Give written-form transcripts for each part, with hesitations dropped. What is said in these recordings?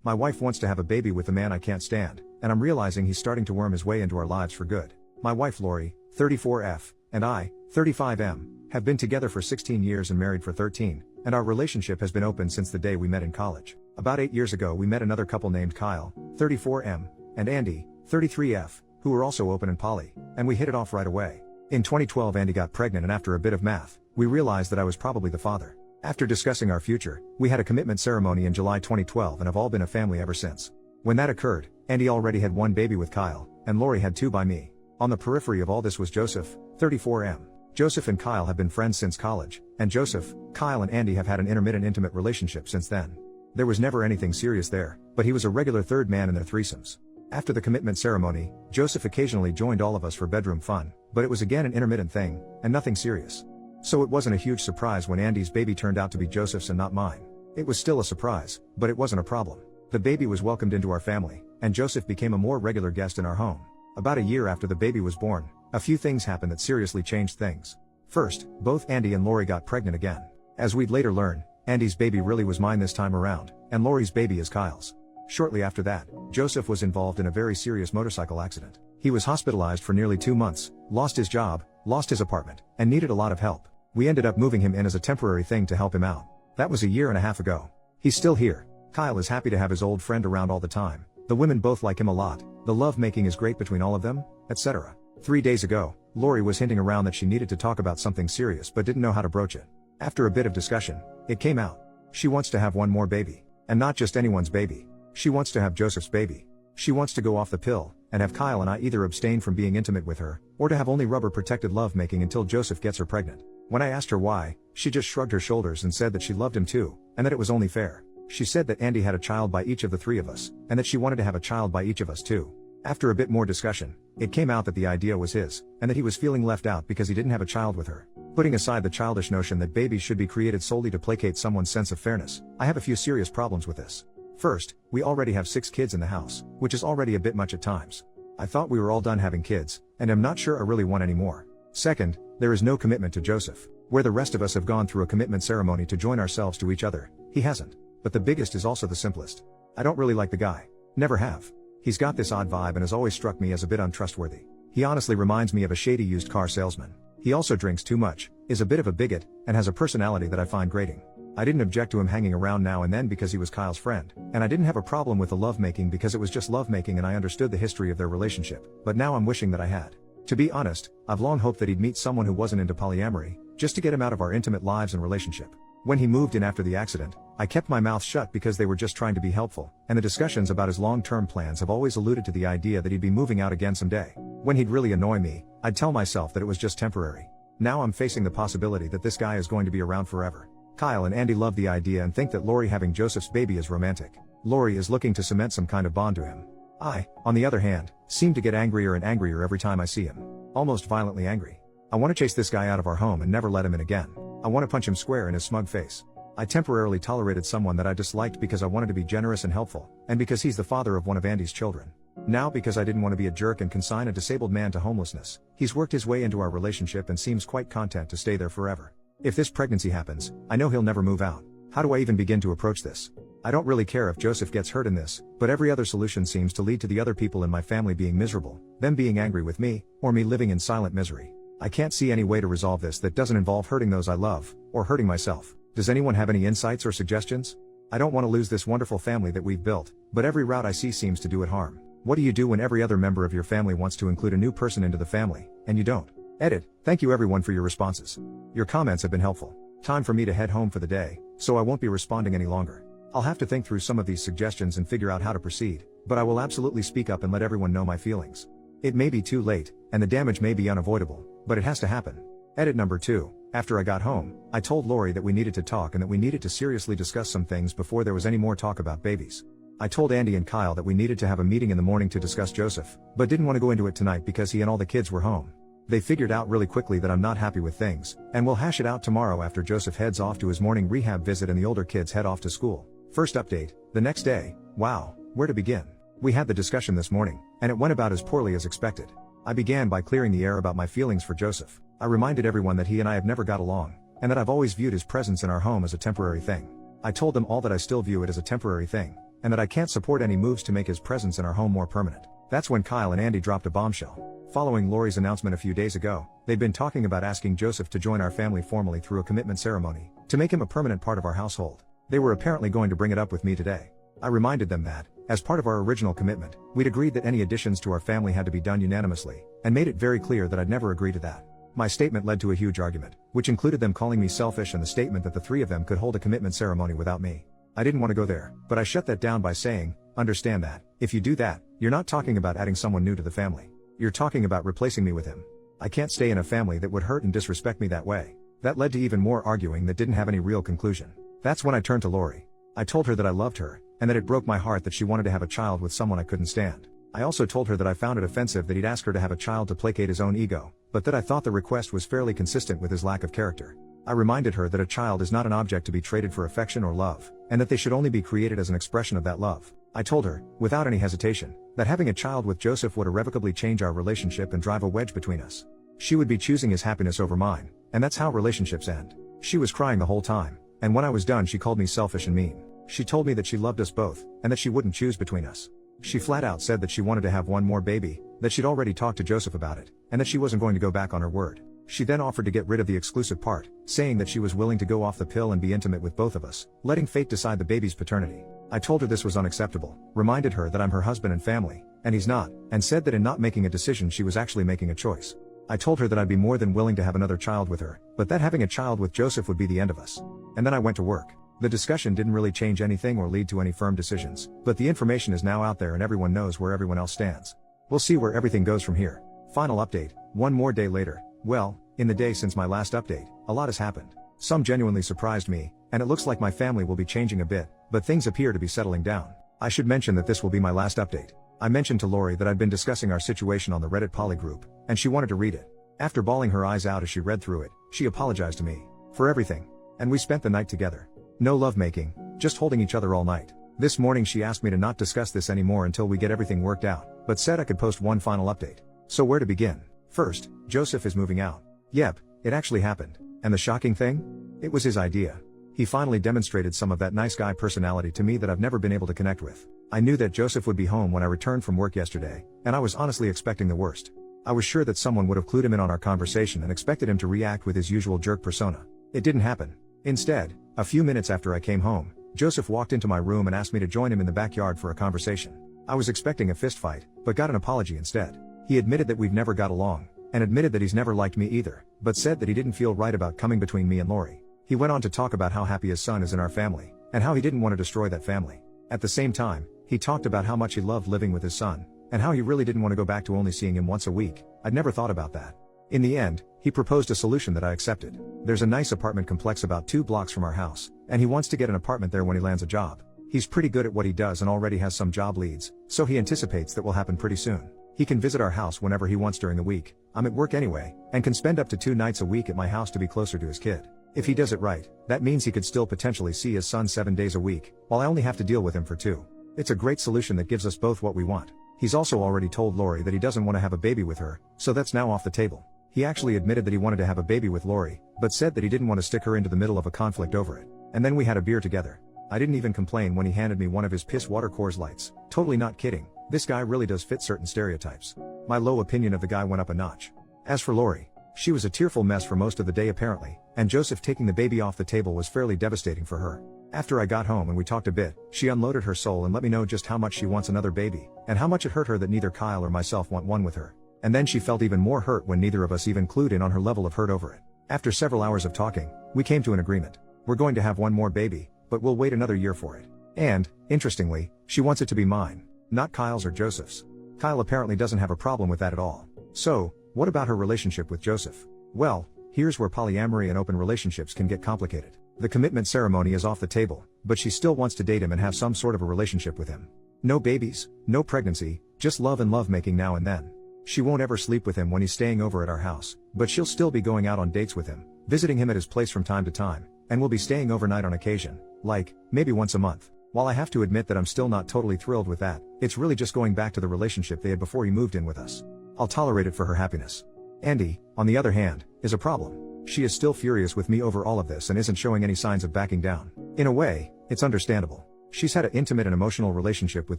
My wife wants to have a baby with a man I can't stand, and I'm realizing he's starting to worm his way into our lives for good. My wife Lori, 34F, and I, 35M, have been together for 16 years and married for 13, and our relationship has been open since the day we met in college. About 8 years ago we met another couple named Kyle, 34M, and Andy, 33F, who were also open and poly, and we hit it off right away. In 2012 Andy got pregnant, and after a bit of math, we realized that I was probably the father. After discussing our future, we had a commitment ceremony in July 2012 and have all been a family ever since. When that occurred, Andy already had one baby with Kyle, and Lori had two by me. On the periphery of all this was Joseph, 34M. Joseph and Kyle have been friends since college, and Joseph, Kyle and Andy have had an intermittent intimate relationship since then. There was never anything serious there, but he was a regular third man in their threesomes. After the commitment ceremony, Joseph occasionally joined all of us for bedroom fun, but it was again an intermittent thing, and nothing serious. So it wasn't a huge surprise when Andy's baby turned out to be Joseph's and not mine. It was still a surprise, but it wasn't a problem. The baby was welcomed into our family, and Joseph became a more regular guest in our home. About a year after the baby was born, a few things happened that seriously changed things. First, both Andy and Lori got pregnant again. As we'd later learn, Andy's baby really was mine this time around, and Lori's baby is Kyle's. Shortly after that, Joseph was involved in a very serious motorcycle accident. He was hospitalized for nearly 2 months, lost his job, lost his apartment, and needed a lot of help. We ended up moving him in as a temporary thing to help him out. That was a year and a half ago. He's still here. Kyle is happy to have his old friend around all the time. The women both like him a lot. The love making is great between all of them, etc. 3 days ago, Lori was hinting around that she needed to talk about something serious but didn't know how to broach it. After a bit of discussion, it came out. She wants to have one more baby. And not just anyone's baby. She wants to have Joseph's baby. She wants to go off the pill, and have Kyle and I either abstain from being intimate with her, or to have only rubber protected love making until Joseph gets her pregnant. When I asked her why, she just shrugged her shoulders and said that she loved him too, and that it was only fair. She said that Andy had a child by each of the three of us, and that she wanted to have a child by each of us too. After a bit more discussion, it came out that the idea was his, and that he was feeling left out because he didn't have a child with her. Putting aside the childish notion that babies should be created solely to placate someone's sense of fairness, I have a few serious problems with this. First, we already have 6 kids in the house, which is already a bit much at times. I thought we were all done having kids, and I'm not sure I really want any more. Second, there is no commitment to Joseph. Where the rest of us have gone through a commitment ceremony to join ourselves to each other, he hasn't. But the biggest is also the simplest. I don't really like the guy. Never have. He's got this odd vibe and has always struck me as a bit untrustworthy. He honestly reminds me of a shady used car salesman. He also drinks too much, is a bit of a bigot, and has a personality that I find grating. I didn't object to him hanging around now and then because he was Kyle's friend, and I didn't have a problem with the lovemaking because it was just lovemaking and I understood the history of their relationship, but now I'm wishing that I had. To be honest, I've long hoped that he'd meet someone who wasn't into polyamory, just to get him out of our intimate lives and relationship. When he moved in after the accident, I kept my mouth shut because they were just trying to be helpful, and the discussions about his long-term plans have always alluded to the idea that he'd be moving out again someday. When he'd really annoy me, I'd tell myself that it was just temporary. Now I'm facing the possibility that this guy is going to be around forever. Kyle and Andy love the idea and think that Lori having Joseph's baby is romantic. Lori is looking to cement some kind of bond to him. I, on the other hand, seem to get angrier and angrier every time I see him. Almost violently angry. I want to chase this guy out of our home and never let him in again. I want to punch him square in his smug face. I temporarily tolerated someone that I disliked because I wanted to be generous and helpful, and because he's the father of one of Andy's children. Now because I didn't want to be a jerk and consign a disabled man to homelessness, he's worked his way into our relationship and seems quite content to stay there forever. If this pregnancy happens, I know he'll never move out. How do I even begin to approach this? I don't really care if Joseph gets hurt in this, but every other solution seems to lead to the other people in my family being miserable, them being angry with me, or me living in silent misery. I can't see any way to resolve this that doesn't involve hurting those I love, or hurting myself. Does anyone have any insights or suggestions? I don't want to lose this wonderful family that we've built, but every route I see seems to do it harm. What do you do when every other member of your family wants to include a new person into the family, and you don't? Edit. Thank you everyone for your responses. Your comments have been helpful. Time for me to head home for the day, so I won't be responding any longer. I'll have to think through some of these suggestions and figure out how to proceed, but I will absolutely speak up and let everyone know my feelings. It may be too late, and the damage may be unavoidable, but it has to happen. Edit number 2. After I got home, I told Lori that we needed to talk and that we needed to seriously discuss some things before there was any more talk about babies. I told Andy and Kyle that we needed to have a meeting in the morning to discuss Joseph, but didn't want to go into it tonight because he and all the kids were home. They figured out really quickly that I'm not happy with things, and we'll hash it out tomorrow after Joseph heads off to his morning rehab visit and the older kids head off to school. First update, the next day. Wow, where to begin? We had the discussion this morning, and it went about as poorly as expected. I began by clearing the air about my feelings for Joseph. I reminded everyone that he and I have never got along, and that I've always viewed his presence in our home as a temporary thing. I told them all that I still view it as a temporary thing, and that I can't support any moves to make his presence in our home more permanent. That's when Kyle and Andy dropped a bombshell. Following Lori's announcement a few days ago, they'd been talking about asking Joseph to join our family formally through a commitment ceremony, to make him a permanent part of our household. They were apparently going to bring it up with me today. I reminded them that, as part of our original commitment, we'd agreed that any additions to our family had to be done unanimously, and made it very clear that I'd never agree to that. My statement led to a huge argument, which included them calling me selfish and the statement that the three of them could hold a commitment ceremony without me. I didn't want to go there, but I shut that down by saying, understand that, if you do that, you're not talking about adding someone new to the family. You're talking about replacing me with him. I can't stay in a family that would hurt and disrespect me that way. That led to even more arguing that didn't have any real conclusion. That's when I turned to Lori. I told her that I loved her, and that it broke my heart that she wanted to have a child with someone I couldn't stand. I also told her that I found it offensive that he'd ask her to have a child to placate his own ego, but that I thought the request was fairly consistent with his lack of character. I reminded her that a child is not an object to be traded for affection or love, and that they should only be created as an expression of that love. I told her, without any hesitation, that having a child with Joseph would irrevocably change our relationship and drive a wedge between us. She would be choosing his happiness over mine, and that's how relationships end. She was crying the whole time, and when I was done she called me selfish and mean. She told me that she loved us both, and that she wouldn't choose between us. She flat out said that she wanted to have one more baby, that she'd already talked to Joseph about it, and that she wasn't going to go back on her word. She then offered to get rid of the exclusive part, saying that she was willing to go off the pill and be intimate with both of us, letting fate decide the baby's paternity. I told her this was unacceptable, reminded her that I'm her husband and family, and he's not, and said that in not making a decision she was actually making a choice. I told her that I'd be more than willing to have another child with her, but that having a child with Joseph would be the end of us. And then I went to work. The discussion didn't really change anything or lead to any firm decisions, but the information is now out there and everyone knows where everyone else stands. We'll see where everything goes from here. Final update, one more day later. Well, in the day since my last update, a lot has happened. Some genuinely surprised me, and it looks like my family will be changing a bit, but things appear to be settling down. I should mention that this will be my last update. I mentioned to Lori that I'd been discussing our situation on the Reddit Poly group, and she wanted to read it. After bawling her eyes out as she read through it, she apologized to me for everything, and we spent the night together. No lovemaking, just holding each other all night. This morning she asked me to not discuss this anymore until we get everything worked out, but said I could post one final update. So where to begin? First, Joseph is moving out. Yep, it actually happened. And the shocking thing? It was his idea. He finally demonstrated some of that nice guy personality to me that I've never been able to connect with. I knew that Joseph would be home when I returned from work yesterday, and I was honestly expecting the worst. I was sure that someone would have clued him in on our conversation and expected him to react with his usual jerk persona. It didn't happen. Instead, a few minutes after I came home, Joseph walked into my room and asked me to join him in the backyard for a conversation. I was expecting a fist fight, but got an apology instead. He admitted that we've never got along, and admitted that he's never liked me either, but said that he didn't feel right about coming between me and Lori. He went on to talk about how happy his son is in our family, and how he didn't want to destroy that family. At the same time, he talked about how much he loved living with his son, and how he really didn't want to go back to only seeing him once a week. I'd never thought about that. In the end, he proposed a solution that I accepted. There's a nice apartment complex about 2 blocks from our house, and he wants to get an apartment there when he lands a job. He's pretty good at what he does and already has some job leads, so he anticipates that will happen pretty soon. He can visit our house whenever he wants during the week. I'm at work anyway, and can spend up to 2 nights a week at my house to be closer to his kid. If he does it right, that means he could still potentially see his son 7 days a week, while I only have to deal with him for 2. It's a great solution that gives us both what we want. He's also already told Lori that he doesn't want to have a baby with her, so that's now off the table. He actually admitted that he wanted to have a baby with Lori, but said that he didn't want to stick her into the middle of a conflict over it. And then we had a beer together. I didn't even complain when he handed me one of his piss water Coors Lights. Totally not kidding, this guy really does fit certain stereotypes. My low opinion of the guy went up a notch. As for Lori, she was a tearful mess for most of the day apparently, and Joseph taking the baby off the table was fairly devastating for her. After I got home and we talked a bit, she unloaded her soul and let me know just how much she wants another baby, and how much it hurt her that neither Kyle or myself want one with her. And then she felt even more hurt when neither of us even clued in on her level of hurt over it. After several hours of talking, we came to an agreement. We're going to have one more baby, but we'll wait another year for it. And, interestingly, she wants it to be mine, not Kyle's or Joseph's. Kyle apparently doesn't have a problem with that at all. So, what about her relationship with Joseph? Well, here's where polyamory and open relationships can get complicated. The commitment ceremony is off the table, but she still wants to date him and have some sort of a relationship with him. No babies, no pregnancy, just love and lovemaking now and then. She won't ever sleep with him when he's staying over at our house, but she'll still be going out on dates with him, visiting him at his place from time to time, and will be staying overnight on occasion, like, maybe once a month. While I have to admit that I'm still not totally thrilled with that, it's really just going back to the relationship they had before he moved in with us. I'll tolerate it for her happiness. Andy, on the other hand, is a problem. She is still furious with me over all of this and isn't showing any signs of backing down. In a way, it's understandable. She's had an intimate and emotional relationship with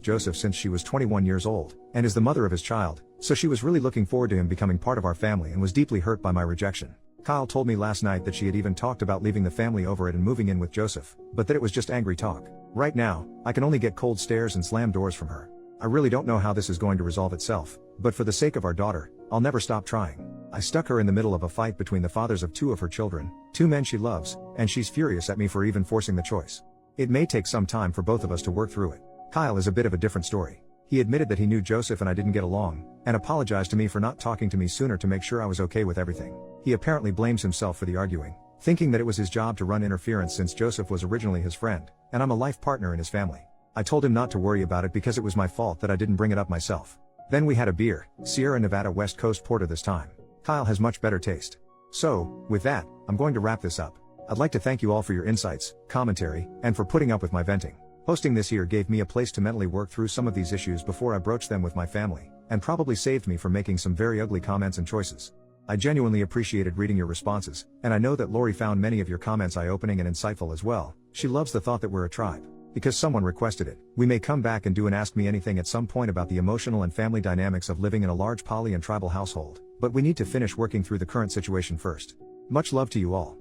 Joseph since she was 21 years old, and is the mother of his child, so she was really looking forward to him becoming part of our family and was deeply hurt by my rejection. Kyle told me last night that she had even talked about leaving the family over it and moving in with Joseph, but that it was just angry talk. Right now, I can only get cold stares and slam doors from her. I really don't know how this is going to resolve itself, but for the sake of our daughter, I'll never stop trying. I stuck her in the middle of a fight between the fathers of two of her children, two men she loves, and she's furious at me for even forcing the choice. It may take some time for both of us to work through it. Kyle is a bit of a different story. He admitted that he knew Joseph and I didn't get along, and apologized to me for not talking to me sooner to make sure I was okay with everything. He apparently blames himself for the arguing, thinking that it was his job to run interference since Joseph was originally his friend, and I'm a life partner in his family. I told him not to worry about it because it was my fault that I didn't bring it up myself. Then we had a beer, Sierra Nevada West Coast Porter this time. Kyle has much better taste. So, with that, I'm going to wrap this up. I'd like to thank you all for your insights, commentary, and for putting up with my venting. Hosting this here gave me a place to mentally work through some of these issues before I broached them with my family, and probably saved me from making some very ugly comments and choices. I genuinely appreciated reading your responses, and I know that Lori found many of your comments eye-opening and insightful as well. She loves the thought that we're a tribe. Because someone requested it, we may come back and do an Ask Me Anything at some point about the emotional and family dynamics of living in a large poly and tribal household, but we need to finish working through the current situation first. Much love to you all.